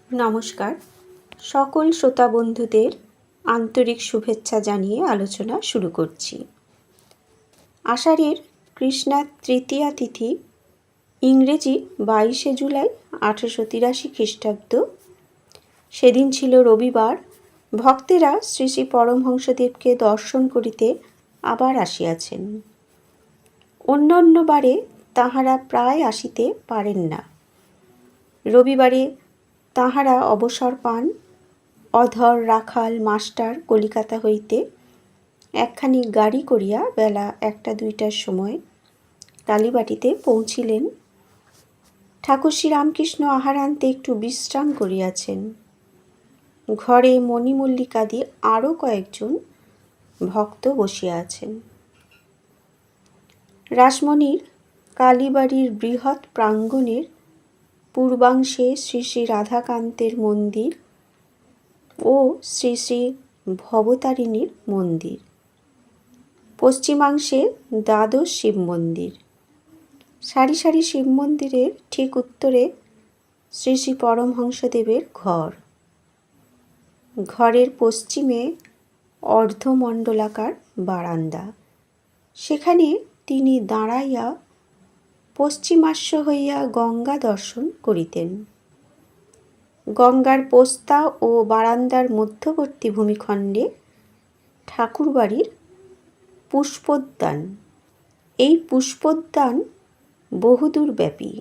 নমস্কার, সকল শ্রোতা বন্ধুদের আন্তরিক শুভেচ্ছা জানিয়ে আলোচনা শুরু করছি। আষাঢ়ের কৃষ্ণা তৃতীয়া তিথি, ইংরেজি 22শে জুলাই 1883 খ্রিস্টাব্দ। সেদিন ছিল রবিবার। ভক্তেরা শ্রী শ্রী পরমহংসদেবকে দর্শন করিতে আবার আসিয়াছেন। অন্য অন্য বারে তাঁহারা প্রায় আসিতে পারেন না। রবিবারে তাঁহারা অবসর পান। অধর রাখাল মাস্টার কলিকাতা হইতে একখানি গাড়ি করিয়া বেলা 1-2টার সময় কালীবাটিতে পৌঁছিলেন। ঠাকুর শ্রীরামকৃষ্ণ আহারান্তে একটু বিশ্রাম করিয়াছেন। ঘরে মণিমল্লিকাদি আরও কয়েকজন ভক্ত বসিয়া আছেন। রাসমণির কালীবাড়ির বৃহৎ প্রাঙ্গণের পূর্বাংশে শ্রী শ্রী রাধাকান্তের মন্দির ও শ্রী শ্রী ভবতারিণীর মন্দির, পশ্চিমাংশে দ্বাদশ শিব মন্দির। সারি সারি শিব মন্দিরের ঠিক উত্তরে শ্রী শ্রী পরমহংসদেবের ঘর। ঘরের পশ্চিমে অর্ধমণ্ডলাকার বারান্দা। সেখানে তিনি দাঁড়াইয়া পশ্চিমাস্য হইয়া গঙ্গা দর্শন করিতেন। গঙ্গার পোস্তা ও বারান্দার মধ্যবর্তী ভূমিখণ্ডে ঠাকুরবাড়ির পুষ্পোদ্যান। এই পুষ্পোদ্যান বহুদূর ব্যাপী,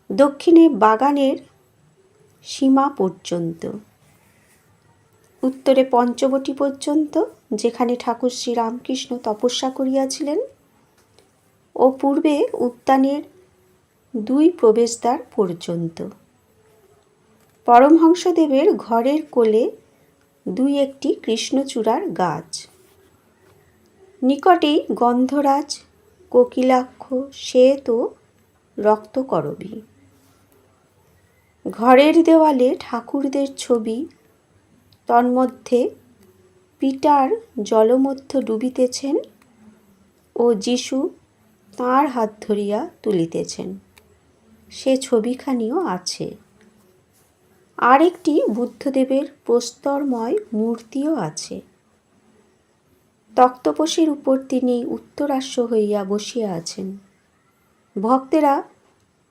দক্ষিণে বাগানের সীমা পর্যন্ত, উত্তরে পঞ্চবটী পর্যন্ত, যেখানে ঠাকুর শ্রীরামকৃষ্ণ তপস্যা করিয়াছিলেন, ও পূর্বে উদ্যানের 2 প্রবেশদ্বার পর্যন্ত। পরমহংসদেবের ঘরের কোলে 2-1টি কৃষ্ণচূড়ার গাছ। নিকটেই গন্ধরাজ, কোকিলাক্ষ, শ্বেত ও রক্তকরবী। ঘরের দেওয়ালে ঠাকুরদের ছবি, তন্মধ্যে পিটার জলমধ্য ডুবিতেছেন ও যিশু তাঁর হাত ধরিয়া তুলিতেছেন, সে ছবিখানিও আছে। আর একটি বুদ্ধদেবের প্রস্তরময় মূর্তিও আছে। তক্তপোশের উপর তিনি উত্তরাস্য হইয়া বসিয়া আছেন। ভক্তেরা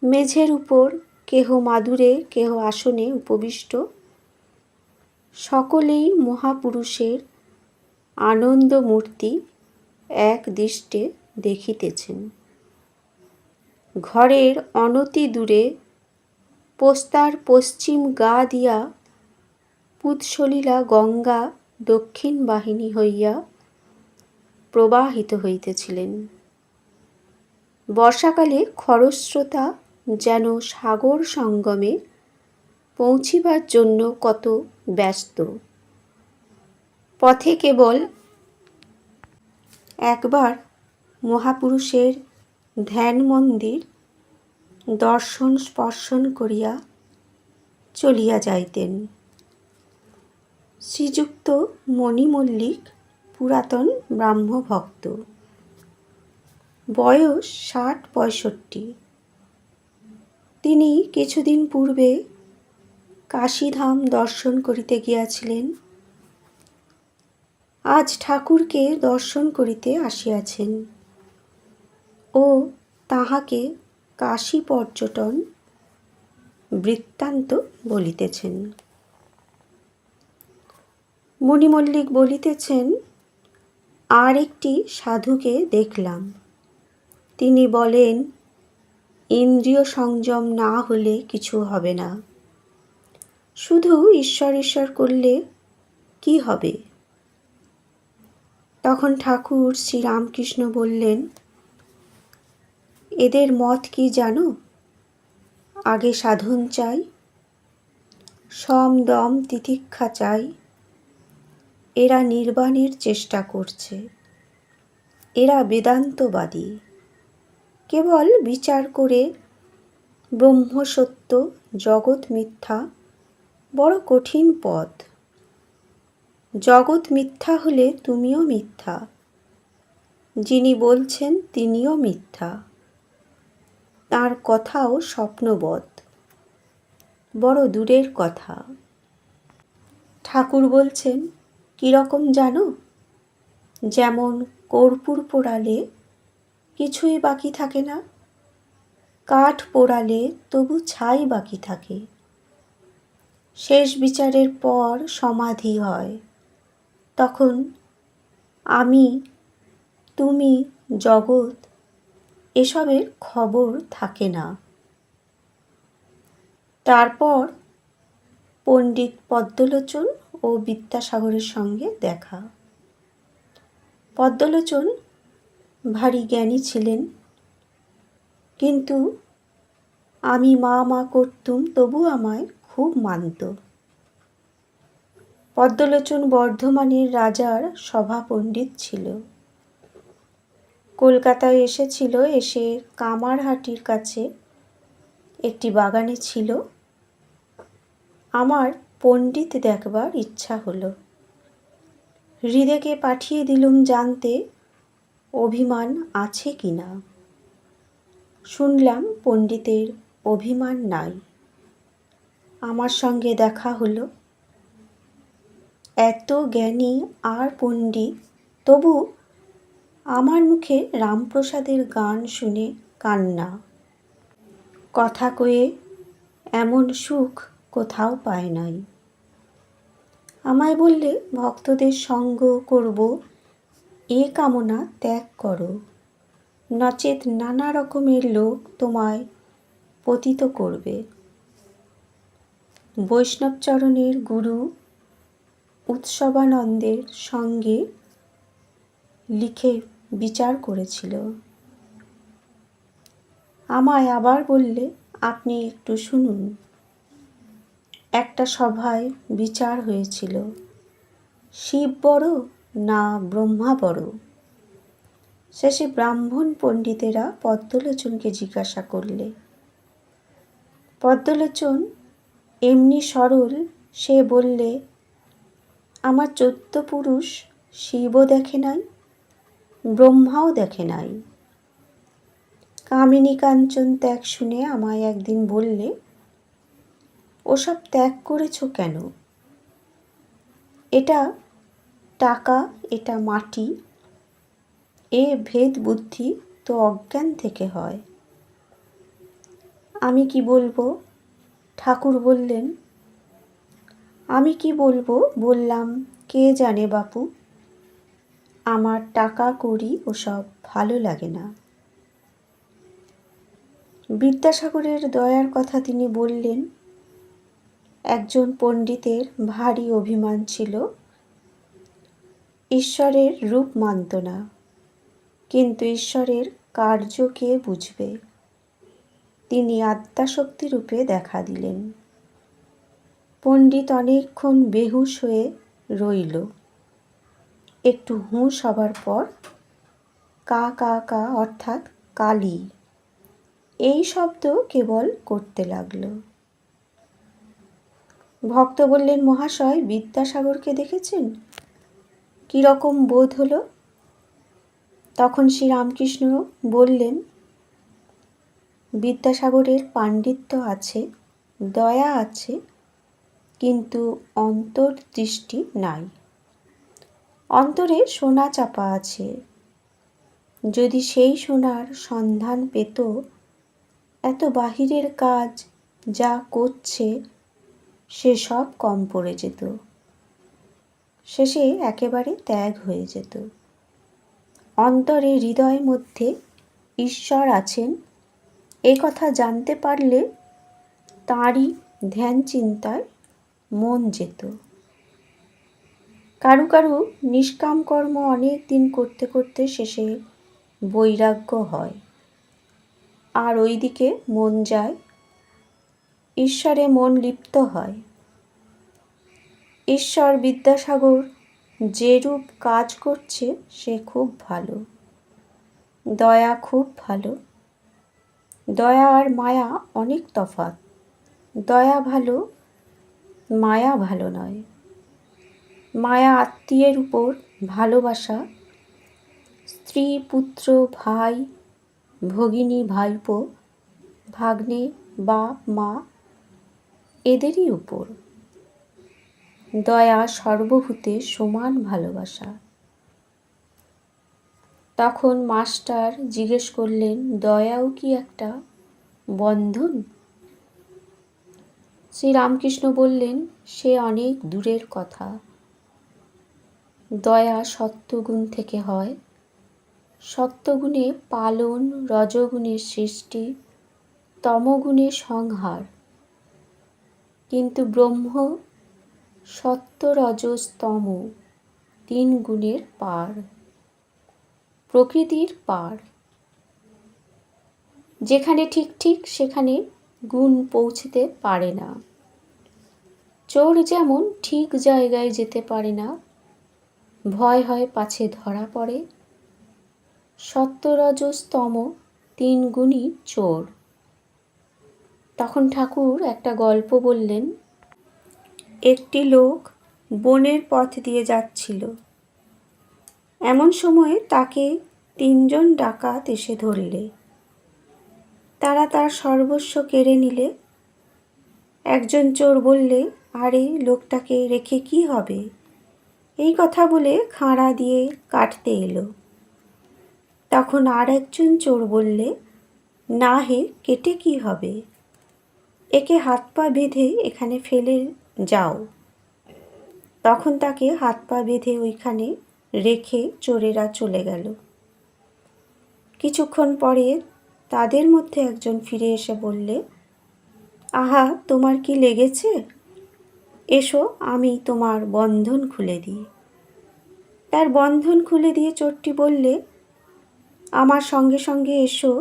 মেঝের উপর, কেহ মাদুরে, কেহ আসনে উপবিষ্ট। সকলেই মহাপুরুষের আনন্দ মূর্তি এক দৃষ্টে দেখিতেছেন। ঘরের অনতি দূরে পোস্তার পশ্চিম গা দিয়া পুৎসলিলা গঙ্গা দক্ষিণ বাহিনী হইয়া প্রবাহিত হইতেছিলেন। বর্ষাকালে খরস্রোতা যেন সাগর সঙ্গমে পৌঁছিবার জন্য কত ব্যস্ত। পথে কেবল একবার মহাপুরুষের ধ্যান মন্দির দর্শন স্পর্শন করিয়া চলিয়া যাইতেন। শ্রীযুক্ত মণিমল্লিক পুরাতন ব্রাহ্মভক্ত, বয়স 60-65। তিনি কিছুদিন পূর্বে কাশীধাম দর্শন করিতে গিয়াছিলেন। আজ ঠাকুরকে দর্শন করিতে আসিয়াছেন ও তাহাকে কাশী পর্যটন বৃত্তান্ত বলিতেছেন। মণিমল্লিক বলিতেছেন, আর একটি সাধুকে দেখলাম। তিনি বলেন, ইন্দ্রিয় সংযম না হলে কিছু হবে না। শুধু ঈশ্বর ঈশ্বর করলে কি হবে? তখন ঠাকুর শ্রীরামকৃষ্ণ বললেন, এদের মত কি জানো? আগে সাধন চাই, সম দম তিতিক্ষা চাই। এরা নির্বাণের চেষ্টা করছে। এরা বেদান্তবাদী। কেবল বিচার করে ব্রহ্ম সত্য, জগৎ মিথ্যা, বড় কঠিন পথ। জগৎ মিথ্যা হলে তুমিও মিথ্যা, যিনি বলছেন তিনিও মিথ্যা, তাঁর কথাও স্বপ্নবৎ। বড় দূরের কথা। ঠাকুর বলছেন, কীরকম জানো? যেমন কর্পূর পোড়ালে কিছুই বাকি থাকে না, কাঠ পোড়ালে তবু ছাই বাকি থাকে। শেষ বিচারের পর সমাধি হয়, তখন আমি, তুমি, জগৎ এসবের খবর থাকে না। তারপর পণ্ডিত পদ্মলোচন ও বিদ্যাসাগরের সঙ্গে দেখা। পদ্মলোচন ভারী জ্ঞানী ছিলেন, কিন্তু আমি মা মা করতুম তবু আমায় খুব মানত। পদ্মলোচন বর্ধমানের রাজার সভা পণ্ডিত ছিল। কলকাতায় এসেছিল, এসে কামারহাটির কাছে একটি বাগানে ছিল। আমার পণ্ডিত দেখবার ইচ্ছা হলো। হৃদেকে পাঠিয়ে দিলুম জানতে অভিমান আছে কি না। শুনলাম পণ্ডিতের অভিমান নাই। আমার সঙ্গে দেখা হলো। এত জ্ঞানী আর পণ্ডিত, তবু আমার মুখে রামপ্রসাদের গান শুনে কান্না। কথা কয়ে এমন সুখ কোথাও পায় নাই। আমায় বললে, ভক্তদের সঙ্গ করব এ কামনা ত্যাগ করো, নচেত নানা রকমের লোক তোমায় পতিত করবে। বৈষ্ণবচরণের গুরু উৎসবানন্দের সঙ্গে লিখে বিচার করেছিল। আমায় আবার বললে, আপনি একটু শুনুন। একটা সভায় বিচার হয়েছিল, শিব বড় না ব্রহ্মা বড়। শেষে ব্রাহ্মণ পণ্ডিতেরা পদ্মলোচনকে জিজ্ঞাসা করলে। পদ্মলোচন এমনি সরল, সে বললে, আমার 14 পুরুষ শিবও দেখে নাই, ব্রহ্মাও দেখে নাই। কামিনী কাঞ্চন ত্যাগ শুনে আমায় একদিন বললে, ওসব ত্যাগ করেছ কেন? এটা টাকা, এটা মাটি, এ ভেদ বুদ্ধি তো অজ্ঞান থেকে হয়। আমি কি বলবো? ঠাকুর বললেন, আমি কি বলবো? বললাম, কে জানে বাপু, আমার টাকা কড়ি ওসব ভালো লাগে না। বিদ্যাসাগরের দয়ার কথা তিনি বললেন। একজন পণ্ডিতের ভারী অভিমান ছিল, ঈশ্বরের রূপ মানত না, কিন্তু ঈশ্বরের কার্য কে বুঝবে। তিনি আদ্যাশক্তি রূপে দেখা দিলেন। পণ্ডিত অনেকক্ষণ বেহুশ হয়ে রইল। একটু হুঁশ হবার পর কা কা কা অর্থাৎ কালী এই শব্দ কেবল করতে লাগল। ভক্ত বললেন, মহাশয়, বিদ্যাসাগরকে দেখেছেন? কীরকম বোধ হলো? তখন শ্রীরামকৃষ্ণ বললেন, বিদ্যাসাগরের পাণ্ডিত্য আছে, দয়া আছে, কিন্তু অন্তর্দৃষ্টি নাই। অন্তরে সোনা চাপা আছে। যদি সেই সোনার সন্ধান পেত, এত বাহিরের কাজ যা করছে সে সব কম পড়ে যেত, শেষে একেবারে ত্যাগ হয়ে যেত। অন্তরে হৃদয়ের মধ্যে ঈশ্বর আছেন এ কথা জানতে পারলে তাঁরই ধ্যান চিন্তায় মন যেত। কারু কারু নিষ্কাম কর্ম অনেক দিন করতে করতে শেষে বৈরাগ্য হয়, আর ওইদিকে মন যায়, ঈশ্বরে মন লিপ্ত হয়। ঈশ্বর বিদ্যাসাগর যেরূপ কাজ করছে সে খুব ভালো, দয়া খুব ভালো। দয়া আর মায়া অনেক তফাৎ। দয়া ভালো, মায়া ভালো নয়। মায়া আত্মীয়ের উপর ভালোবাসা, স্ত্রী, পুত্র, ভাই, ভগিনী, ভাইপো, ভাগ্নে, বাপ, মা এদেরই উপর। দয়া সর্বভূতে সমান ভালোবাসা। তখন মাস্টার জিজ্ঞেস করলেন, দয়াও কি একটা বন্ধন? শ্রীরামকৃষ্ণ বললেন, সে অনেক দূরের কথা। দয়া সত্যগুণ থেকে হয়। সত্যগুণে পালন, রজগুণে সৃষ্টি, তমগুণে সংহার। কিন্তু ব্রহ্ম সত্য, রজস, তম 3 গুণের পার, প্রকৃতির পার। যেখানে ঠিক ঠিক সেখানে গুণ পৌঁছতে পারে না। চোর যেমন ঠিক জায়গায় যেতে পারে না, ভয় হয় পাছে ধরা পড়ে। সত্য, রজস, তম 3 গুণই চোর। তখন ঠাকুর একটা গল্প বললেন। একটি লোক বনের পথ দিয়ে যাচ্ছিল। এমন সময় তাকে 3 জন ডাকাত এসে ধরলে। তারা তার সর্বস্ব কেড়ে নিলে। একজন চোর বললে, আরে লোকটাকে রেখে কি হবে? এই কথা বলে খাঁড়া দিয়ে কাটতে এলো। তখন আর একজন চোর বললে, না হে, কেটে কি হবে? একে হাত পা বেঁধে এখানে ফেলে যাও। তখন তাকে হাত পা বেঁধে ওইখানে রেখে চোরেরা চলে গেল। কিছুক্ষণ পরে তাদের মধ্যে একজন ফিরে এসে বললে, আহা, তোমার কি লেগেছে? এসো, আমি তোমার বন্ধন খুলে দিই। তার বন্ধন খুলে দিয়ে চোরটি বললে, আমার সঙ্গে সঙ্গে এসো,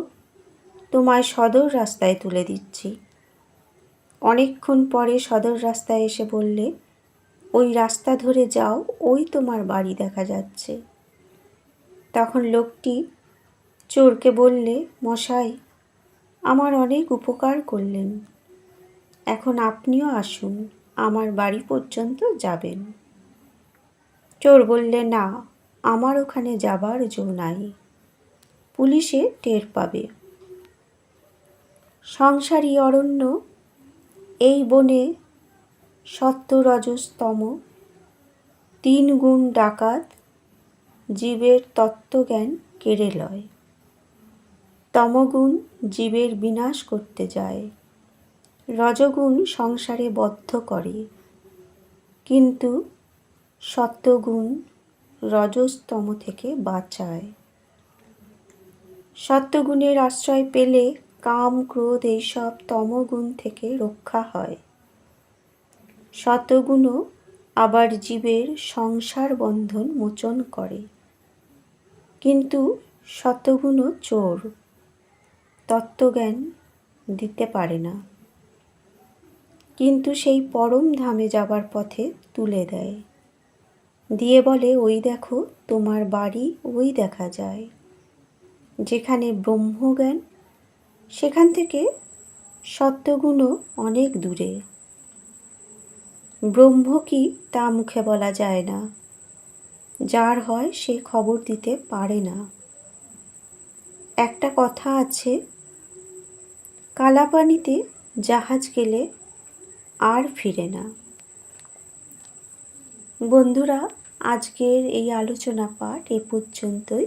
তোমায় সদর রাস্তায় তুলে দিচ্ছি। অনেকক্ষণ পরে সদর রাস্তায় এসে বললে, ওই রাস্তা ধরে যাও, ওই তোমার বাড়ি দেখা যাচ্ছে। তখন লোকটি চোরকে বললে, মশাই, আমার অনেক উপকার করলেন। এখন আপনিও আসুন, আমার বাড়ি পর্যন্ত যাবেন। চোর বললে, না, আমার ওখানে যাবার জো নাই, পুলিশে টের পাবে। সংসারী অরণ্য, এই বনে সত্য, রজস, তম 3 গুণ ডাকাত জীবের তত্ত্বজ্ঞান কেড়ে লয়। তমগুণ জীবের বিনাশ করতে যায়। রজগুণ সংসারে বদ্ধ করে, কিন্তু সত্যগুণ রজস্তম থেকে বাঁচায়। সত্যগুণের আশ্রয় পেলে কাম, ক্রোধ এইসব তমগুণ থেকে রক্ষা হয়। সত্যগুণও আবার জীবের সংসার বন্ধন মোচন করে। কিন্তু সত্যগুণও চোর, তত্ত্বজ্ঞান দিতে পারে না, কিন্তু সেই পরম ধামে যাবার পথে তুলে দেয়। দিয়ে বলে, ওই দেখো, তোমার বাড়ি ওই দেখা যায়। যেখানে ব্রহ্মজ্ঞান, সেখান থেকে সত্যগুণও অনেক দূরে। ব্রহ্ম কি তা মুখে বলা যায় না, যার হয় সে খবর দিতে পারে না। একটা কথা আছে, কালাপানিতে জাহাজ গেলে আর ফিরে না। বন্ধুরা, আজকের এই আলোচনা পাঠ এ পর্যন্তই।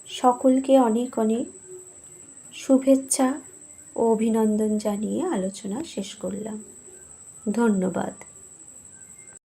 সকলকে অনেক অনেক শুভেচ্ছা ও অভিনন্দন জানিয়ে আলোচনা শেষ করলাম। ধন্যবাদ।